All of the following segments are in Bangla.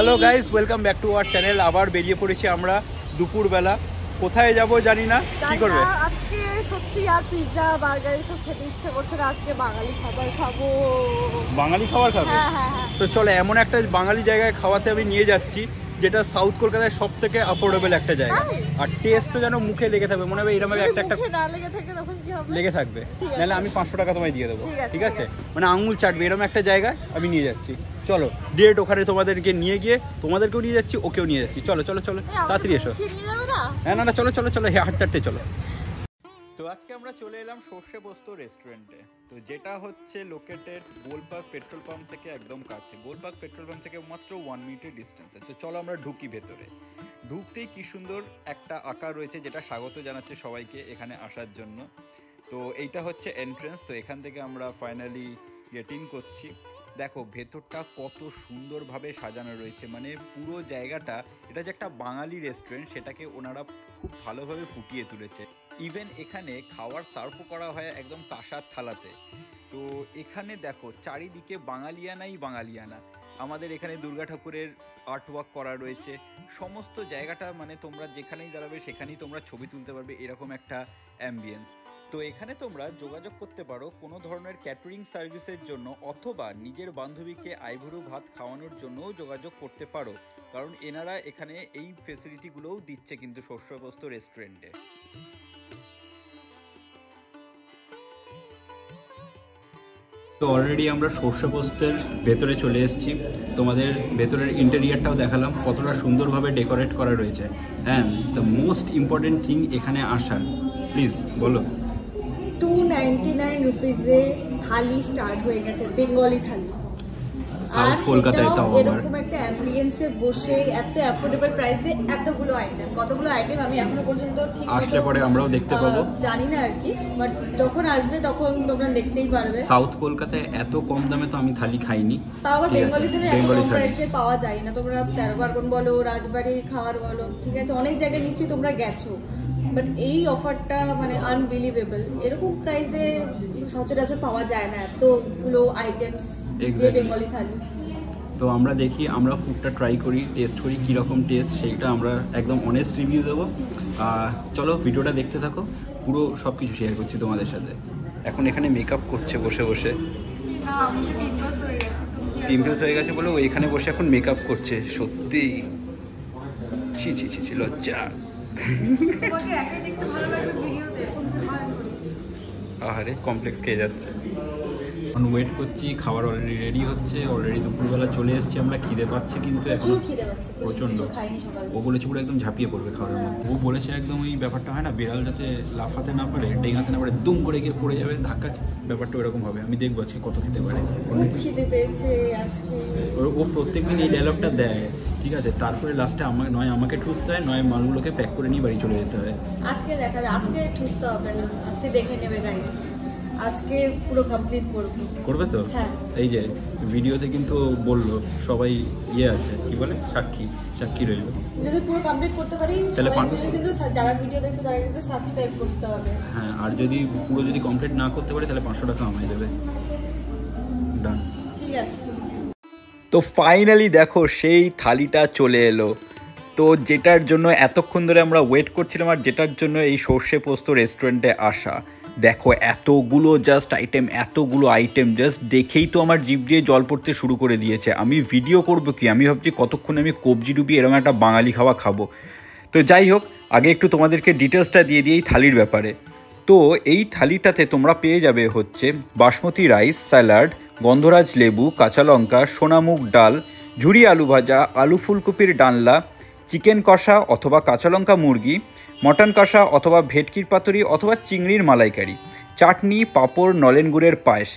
Hello guys, welcome back to our channel. আবার বেরিয়ে পড়েছি আমরা দুপুরবেলা। কোথায় যাব জানি না, কি করবে আজকে। সত্যি আর পিৎজা বার্গার এসব খেতে ইচ্ছে করছে না, আজকে বাঙালি খাবার খাবো। বাঙালি খাবার খাবো? হ্যাঁ। তো চলো, এমন একটা বাঙালি জায়গায় খাওয়াতে আমি নিয়ে যাচ্ছি যেটা সাউথ কলকাতায় সব থেকে অ্যাফোর্ডেবল একটা জায়গা। আর টেস্ট তো যেন মুখে লেগে থাকবে, মনে হবে এরকম একটা লেগে থাকবে, নাহলে আমি 500 টাকা তোমায় দিয়ে দেবো। ঠিক আছে, মানে আঙুল চাটবে এরকম একটা জায়গায় আমি নিয়ে যাচ্ছি। চলো ডিরেক্ট ওখানে তোমাদেরকে নিয়ে গিয়ে তোমাদেরকেও নিয়ে যাচ্ছি, ওকেও নিয়ে যাচ্ছি। চলো চলো চলো, তাড়াতাড়ি এসো। হ্যাঁ না চলো চলো চলো, হাঁটতে চলো। তো আজকে আমরা চলে এলাম সর্ষে পোস্ত রেস্টুরেন্টে। তো যেটা হচ্ছে লোকেটেড গোলপার্ক পেট্রোল পাম্প থেকে একদম কাছে। গোলপার্ক পেট্রোল পাম্প থেকে মাত্র 1 মিনিটের ডিস্টেন্সে। তো চলো আমরা ঢুকি ভেতরে। ঢুকতেই কি সুন্দর একটা আঁকা রয়েছে যেটা স্বাগত জানাচ্ছে সবাইকে এখানে আসার জন্য। তো এইটা হচ্ছে এন্ট্রেন্স। তো এখান থেকে আমরা ফাইনালি গেট ইন করছি। দেখো ভেতরটা কত সুন্দরভাবে সাজানো রয়েছে, মানে পুরো জায়গাটা, এটা যে একটা বাঙালি রেস্টুরেন্ট সেটাকে ওনারা খুব ভালোভাবে ফুটিয়ে তুলেছে। ইভেন এখানে খাওয়ার সার্ভও করা হয় একদম কাঁসার থালাতে। তো এখানে দেখো চারিদিকে বাঙালিয়ানাই বাঙালিয়ানা। আমাদের এখানে দুর্গা ঠাকুরের আর্টওয়ার্ক করা রয়েছে। সমস্ত জায়গাটা মানে তোমরা যেখানেই দাঁড়াবে সেখানেই তোমরা ছবি তুলতে পারবে, এরকম একটা অ্যাম্বিয়েন্স। তো এখানে তোমরা যোগাযোগ করতে পারো কোনো ধরনের ক্যাটারিং সার্ভিসের জন্য, অথবা নিজের বান্ধবীকে আইভুড়ো ভাত খাওয়ানোর জন্যও যোগাযোগ করতে পারো, কারণ এনারা এখানে এই ফেসিলিটিগুলোও দিচ্ছে কিন্তু সর্ষে পোস্ত রেস্টুরেন্টে। তো অলরেডি আমরা সর্ষে পোস্তের ভেতরে চলে এসেছি। তোমাদের ভেতরের ইন্টেরিয়ারটাও দেখালাম, কতটা সুন্দরভাবে ডেকোরেট করা রয়েছে। And the most important thing এখানে আসা, প্লিজ বলো। 299 রুপিসে থালি স্টার্ট হয়ে গেছে, বেঙ্গলি থালি। সাউথ কলকাতায় তাও এরকম একটা অ্যাম্বিয়েন্সে বসে এত অ্যাফোর্ডেবল প্রাইসে এতগুলো আইটেম। কতগুলো আইটেম আমি এখনো পর্যন্ত ঠিক আসলে পরে আমরাও দেখতে পাবো, জানি না আর কি, বাট যখন আসবে তখন তোমরা দেখতেই পারবে। সাউথ কলকাতায় এত কম দামে তো আমি থালি খাইনি। তাও আবার বেঙ্গলি থালি এত কম প্রাইসে পাওয়া যায় না। তোমরা 13 পার্বণ বলো, রাজবাড়ির খাবার বলো, ঠিক আছে অনেক জায়গায় নিশ্চয়ই তোমরা গেছো, বাট এই অফারটা মানে আনবিলিভেবল। এরকম প্রাইসে সচরাচর পাওয়া যায় না এতগুলো আইটেমস যে বেঙ্গলি থালি। তো আমরা দেখি, আমরা ফুডটা ট্রাই করি, টেস্ট করি কীরকম টেস্ট, সেইটা আমরা একদম অনেস্ট রিভিউ দেবো। চলো ভিডিওটা দেখতে থাকো, পুরো সব কিছু শেয়ার করছি তোমাদের সাথে। এখন এখানে মেকআপ করছে বসে বসে, পিম্পলস হয়ে গেছে বলে ও এখানে বসে এখন মেকআপ করছে। সত্যি ছি ছি ছি ছি, লজ্জা। আহারে কমপ্লেক্স খেয়ে যাচ্ছে। এখন ওয়েট করছি, খাবার অলরেডি রেডি হচ্ছে। অলরেডি দুপুরবেলা চলে এসেছি আমরা, খিদে পাচ্ছে কিন্তু এখন প্রচণ্ড। ও বলেছে পুরো একদম ঝাঁপিয়ে পড়বে খাবারের মধ্যে। ও বলেছে একদম ওই ব্যাপারটা হয় না, বিড়াল যাতে লাফাতে না পারে, ডেঙাতে না পারে, দুম করে গিয়ে পড়ে যাবে, ধাক্কা, ব্যাপারটা ওরকম হবে। আমি দেখবো আজকে কত খেতে পারে। ও প্রত্যেকদিন এই ডায়লগটা দেয়, ঠিক আছে, তারপরে লাস্টে আমাকে ঠুসতে হয়, নয় মালগুলোকে প্যাক করে নিয়ে বাড়ি চলে যেতে হয়। আজকে দেখা যায়, আজকে ঠুসতে হবে না, আজকে দেখে নেবে গাইস, আজকে পুরো কমপ্লিট করবে তো। হ্যাঁ, এই যে ভিডিওতে কিন্তু বললো সবাই ইয়ে আছে, কি বলে, সাক্ষী রইল। যদি পুরো কমপ্লিট করতে পারি তাহলে কিন্তু যারা ভিডিও দেখছে তারা কিন্তু সাবস্ক্রাইব করতে হবে। হ্যাঁ, আর যদি পুরো কমপ্লিট না করতে পারি তাহলে 500 টাকা আমায় দেবে। ডান, ঠিক আছে। তো ফাইনালি দেখো সেই থালিটা চলে এলো। তো যেটার জন্য এতক্ষণ ধরে আমরা ওয়েট করছিলাম, আর যেটার জন্য এই সর্ষে পোস্ত রেস্টুরেন্টে আসা। দেখো এতগুলো আইটেম জাস্ট দেখেই তো আমার জিভ দিয়ে জল পড়তে শুরু করে দিয়েছে। আমি ভিডিও করব কি, আমি ভাবছি কতক্ষণ আমি কবজি ডুবি এরকম একটা বাঙালি খাওয়া খাবো। তো যাই হোক, আগে একটু তোমাদেরকে ডিটেলসটা দিয়ে দিই এই থালির ব্যাপারে। তো এই থালিটাতে তোমরা পেয়ে যাবে হচ্ছে বাসমতি রাইস, স্যালাড, গন্ধরাজ লেবু, কাঁচা লঙ্কা, সোনামুগ ডাল, ঝুরি আলু ভাজা, আলু ফুলকপির ডালনা, চিকেন কষা অথবা কাঁচা লঙ্কা মুরগি, মটন কষা অথবা ভেটকির পাতুরি অথবা চিংড়ির মালাইকারি, চাটনি, পাঁপড়, নলেন গুড়ের পায়েস,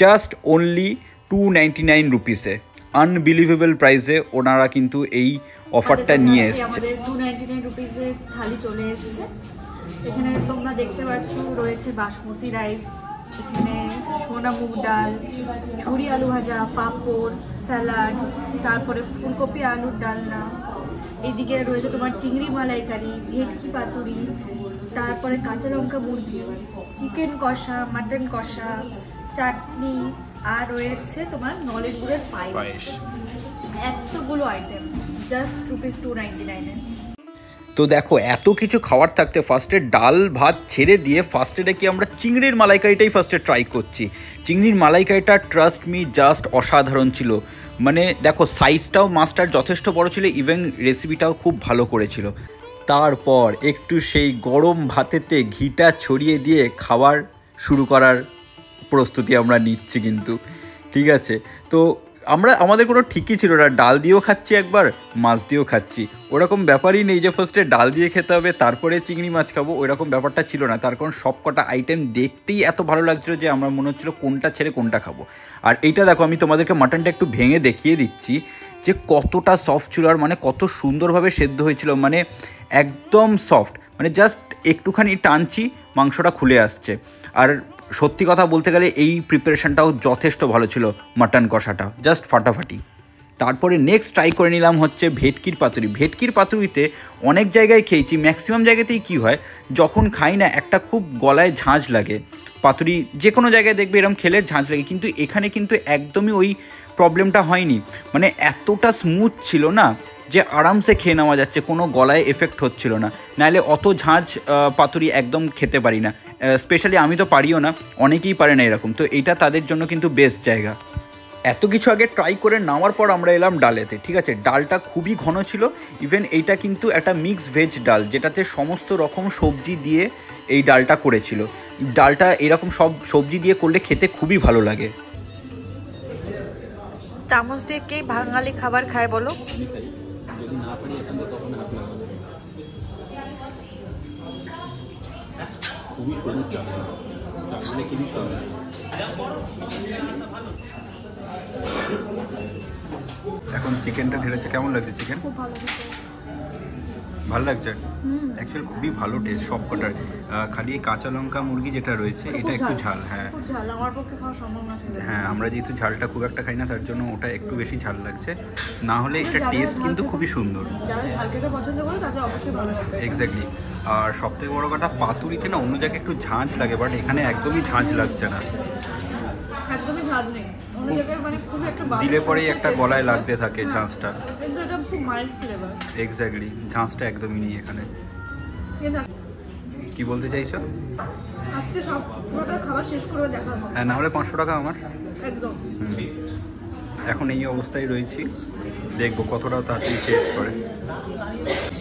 জাস্ট অনলি 299 রুপিসে। আনবিলিভেবল প্রাইসে ওনারা কিন্তু এই অফারটা নিয়ে এসছে। 299 রুপিসে থালি চলে এসেছে। এখানে তোমরা দেখতে পাচ্ছ রয়েছে বাসমতি রাইস, এখানে সোনা মুগ ডাল, ঝুরি আলু ভাজা, পাঁপড়, স্যালাড, তারপরে ফুলকপি আলুর ডালনা, এইদিকে রয়েছে তোমার চিংড়ি মালাইকারি, ভেটকি পাতুরি, তারপরে কাঁচা লঙ্কা মুরগি, চিকেন কষা, মাটন কষা, চাটনি, আর রয়েছে তোমার নলেন গুড়ের পায়েস। এতগুলো আইটেম জাস্ট ₹299 তো দেখো এত কিছু খাবার থাকতে ফার্স্টে ডাল ভাত ছেড়ে দিয়ে ফার্স্টে দেখি আমরা চিংড়ির মালাইকারিটাই ফার্স্টে ট্রাই করছি। চিংড়ির মালাইকারিটা ট্রাস্ট মি জাস্ট অসাধারণ ছিল। মানে দেখো সাইজটাও মাছটার যথেষ্ট বড় ছিল, ইভেন রেসিপিটাও খুব ভালো করেছিল। তারপর একটু সেই গরম ভাতেতে ঘিটা ছড়িয়ে দিয়ে খাবার শুরু করার প্রস্তুতি আমরা নিচ্ছি কিন্তু, ঠিক আছে। তো আমাদের কোনো ঠিকই ছিল না, ডাল দিয়েও খাচ্ছি একবার, মাছ দিয়েও খাচ্ছি, ওরকম ব্যাপারই নেই যে ফার্স্টে ডাল দিয়ে খেতে হবে তারপরে চিংড়ি মাছ খাবো, ওইরকম ব্যাপারটা ছিল না। তার কারণ সব কটা আইটেম দেখতেই এত ভালো লাগছিলো যে আমার মনে হচ্ছিলো কোনটা ছেড়ে কোনটা খাবো। আর এইটা দেখো আমি তোমাদেরকে মাটনটা একটু ভেঙে দেখিয়ে দিচ্ছি যে কতটা সফট ছিল, আর মানে কত সুন্দরভাবে সেদ্ধ হয়েছিল, মানে একদম সফট, মানে জাস্ট একটুখানি টানছি মাংসটা খুলে আসছে। আর সত্যি কথা বলতে গেলে এই প্রিপারেশনটাও যথেষ্ট ভালো ছিল, মাটন কষাটা জাস্ট ফাটাফাটি। তারপরে নেক্সট ট্রাই করে নিলাম হচ্ছে ভেটকির পাতুরি। ভেটকির পাতুরিতে অনেক জায়গায় খেয়েছি, ম্যাক্সিমাম জায়গাতেই কী হয় যখন খাই না একটা খুব গলায় ঝাঁঝ লাগে। পাতুরি যে কোনো জায়গায় দেখবে এরকম খেলে ঝাঁঝ লাগে, কিন্তু এখানে কিন্তু একদমই ওই প্রবলেমটা হয়নি। মানে এতটা স্মুথ ছিল না যে আরামসে খেয়ে নেওয়া যাচ্ছে, কোনো গলায় এফেক্ট হচ্ছিল না। নাহলে অত ঝাঁঝ পাতুরি একদম খেতে পারি না, স্পেশালি আমি তো পারিও না, অনেকেই পারে না এরকম। তো এইটা তাদের জন্য কিন্তু বেস্ট জায়গা। এত কিছু আগে ট্রাই করে নেওয়ার পর আমরা এলাম ডালেতে, ঠিক আছে। ডালটা খুবই ঘন ছিল, ইভেন এইটা কিন্তু একটা মিক্স ভেজ ডাল, যেটাতে সমস্ত রকম সবজি দিয়ে এই ডালটা করেছিল। ডালটা এরকম সব সবজি দিয়ে করলে খেতে খুবই ভালো লাগে। চামচ দিয়ে কে বাঙালি খাবার খায় বলো? যদি না পারি এখন তো তখন হাত লাগাবো। খুবই সবুজ চাল, চালগুলো খুবই সবুজ। এখন চিকেনটা ঢেলেছে, কেমন লাগছে চিকেন? খুব ভালো লাগছে। ভালো লাগছে অ্যাকচুয়ালি, খুবই ভালো টেস্ট সব কটার। খালি এই কাঁচা লঙ্কা মুরগি যেটা রয়েছে এটা একটু ঝাল, হ্যাঁ হ্যাঁ, আমরা যেহেতু ঝালটা খুব একটা খাই না তার জন্য ওটা একটু বেশি ঝাল লাগছে, না হলে এটা টেস্ট কিন্তু খুবই সুন্দর। এক্স্যাক্টলি। আর সবথেকে বড় কথা পাতুরিতে না অন্য জায়গায় একটু ঝাঁঝ লাগে, বাট এখানে একদমই ঝাঁঝ লাগছে না, একদমই ঝাঁঝ নেই। দিলে পরেই একটা গলায় লাগতে থাকে ঝাঁঝটা। কিন্তু এটা খুব মাইল্ড ফ্লেভার। এক্স্যাক্টলি, ঝাঁঝটা একদমই নেই এখানে। কি বলতে চাইছো? আজকে সব পুরোটা খাবার শেষ করে দেখাবো। হ্যাঁ, না হলে 500 টাকা আমার একদম। এখন এই অবস্থায় রয়েছি, দেখবো কতটা তাড়াতাড়ি শেষ করে।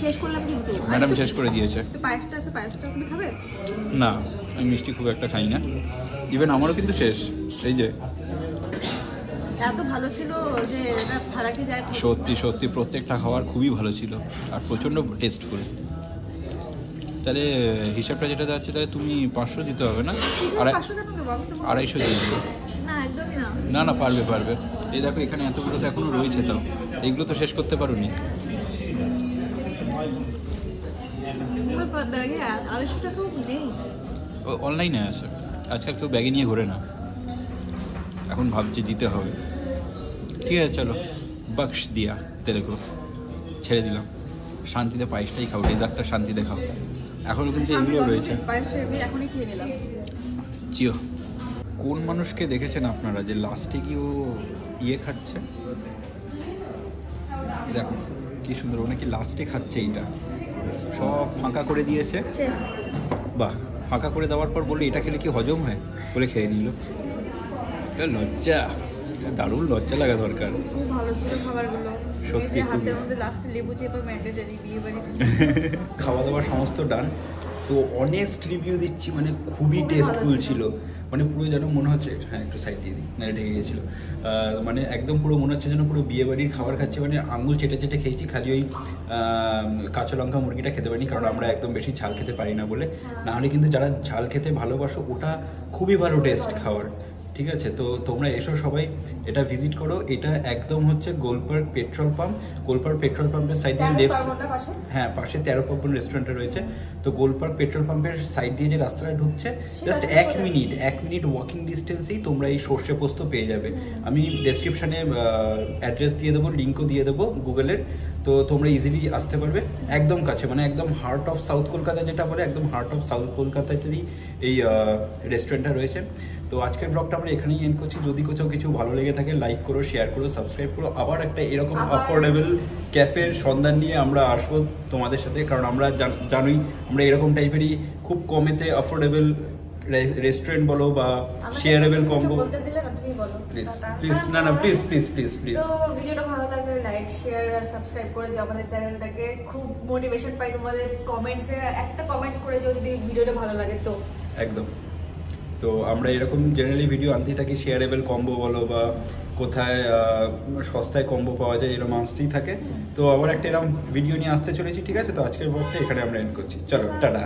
শেষ করলাম কিন্তু ম্যাডাম শেষ করে দিয়েছে। পায়েসটা আছে, পায়েসটা তুমি খাবে? না, আমি মিষ্টি খুব একটা খাই না, ইভেন আমারও কিন্তু শেষ। এই যে এত ভালো ছিল যে এটা ফারাকি যায়। সত্যি সত্যি প্রত্যেকটা খাবার খুবই ভালো ছিল আর প্রচণ্ড টেস্টফুল। তাহলে হিসাবটা যেটা যাচ্ছে তাহলে তুমি 500 দিতে হবে না? 250 দিয়ে দিবে। না না, পারবে পারবে। এই দেখো এখানে এতগুলো তো এখনো রয়েছে, তাও এইগুলো তো শেষ করতে পারোনি। অনলাইনে আছে আজকাল, কেউ ব্যাগে নিয়ে ঘোরে না। এখন ভাবছি দিতে হবে। ঠিক আছে চলো, বক্স দিয়া তেলেগো ছেড়ে দিলাম, শান্তিতে পায়েসটাই খাও, ডেজার্টটা শান্তিতে খাও। এখনো কিন্তু এগুলো রয়েছে। চিও, কোন মানুষকে দেখেছেন আপনারা যে লাস্টে কি ও খাচ্ছে? দেখো কি সুন্দর, ও নাকি লাস্টে খাচ্ছে। এইটা সব ফাঁকা করে দিয়েছে। বাহ, ফাঁকা করে দেওয়ার পর বললো এটা খেলে কি হজম হয়, বলে খেয়ে নিল। লজ্জা, দারুণ লজ্জা লাগা দরকার। খুব ভালো ছিল খাবারগুলো। সত্যি হাতের মধ্যে লাস্টে লেবু চেপে ম্যান্ডেটরি বিয়ে বাড়ি। খাওয়া দাওয়া সমস্ত ডান। তো অনেস্ট রিভিউ দিচ্ছি, মানে খুবই টেস্টফুল ছিল। মানে পুরো যেন মনে হচ্ছে, হ্যাঁ একটু সাইড দিয়ে দিই, মানে ঢেকে গেছিলো। মানে একদম পুরো মনে হচ্ছে যেন পুরো বিয়ে বাড়ির খাবার খাচ্ছি। মানে আঙুল চেটে চেটে খেয়েছি, খালি ওই কাঁচা লঙ্কা মুরগিটা খেতে পারিনি, কারণ আমরা একদম বেশি ঝাল খেতে পারি না বলে। নাহলে কিন্তু যারা ঝাল খেতে ভালোবাসো ওটা খুবই ভালো টেস্ট খাওয়ার। ঠিক আছে, তো তোমরা এসো সবাই, এটা ভিজিট করো। এটা একদম হচ্ছে Golpark petrol pump. Golpark petrol পাম্পের সাইড দিয়ে লেফট, হ্যাঁ পাশে 13 পার্বণ রেস্টুরেন্টটা রয়েছে। তো গোলপার্ক পেট্রোল পাম্পের সাইড দিয়ে যে রাস্তাটা ঢুকছে, জাস্ট 1 মিনিট ওয়াকিং ডিস্টেন্সেই তোমরা এই সর্ষে পোস্ত পেয়ে যাবে। আমি ডেসক্রিপশানে অ্যাড্রেস দিয়ে দেবো, লিঙ্কও দিয়ে দেবো গুগলের। তো তোমরা ইজিলি আসতে পারবে, একদম কাছে, মানে একদম হার্ট অফ সাউথ কলকাতা যেটা বলে, একদম হার্ট অফ সাউথ কলকাতাতেই এই রেস্টুরেন্টটা রয়েছে। তো আজকের ব্লগটা আমরা এখানেই এন্ড করছি। যদি কোথাও কিছু ভালো লেগে থাকে লাইক করো, শেয়ার করো, সাবস্ক্রাইব করো। আবার একটা এরকম অ্যাফোর্ডেবল ক্যাফের সন্ধান নিয়ে আমরা আসবো তোমাদের সাথে, কারণ আমরা জানোই আমরা এরকম টাইপেরই খুব কমেতে অ্যাফোর্ডেবল রেস্টুরেন্ট বলো বা শেয়ারেবল কম্বো। প্লিজ প্লিজ না না প্লিজ প্লিজ প্লিজ প্লিজ। তো ভিডিওটা ভালো লাগলে লাইক শেয়ার আর সাবস্ক্রাইব করে দিও আমাদের চ্যানেলটাকে। খুব মোটিভেশন পাই তোমাদের কমেন্টসে, একটা কমেন্টস করে দিও যদি ভিডিওটা ভালো লাগে। তো একদম। তো আমরা এরকম জেনারেলি ভিডিও আনতেই থাকি, শেয়ারেবল কম্বো বলো বা কোথায় সস্তায় কম্বো পাওয়া যায়, এরকম আসতেই থাকে। তো আবার একটা এরকম ভিডিও নিয়ে আসতে চলেছি, ঠিক আছে? তো আজকের ব্লগটা এখানে আমরা এন্ড করছি, চলো টাটা।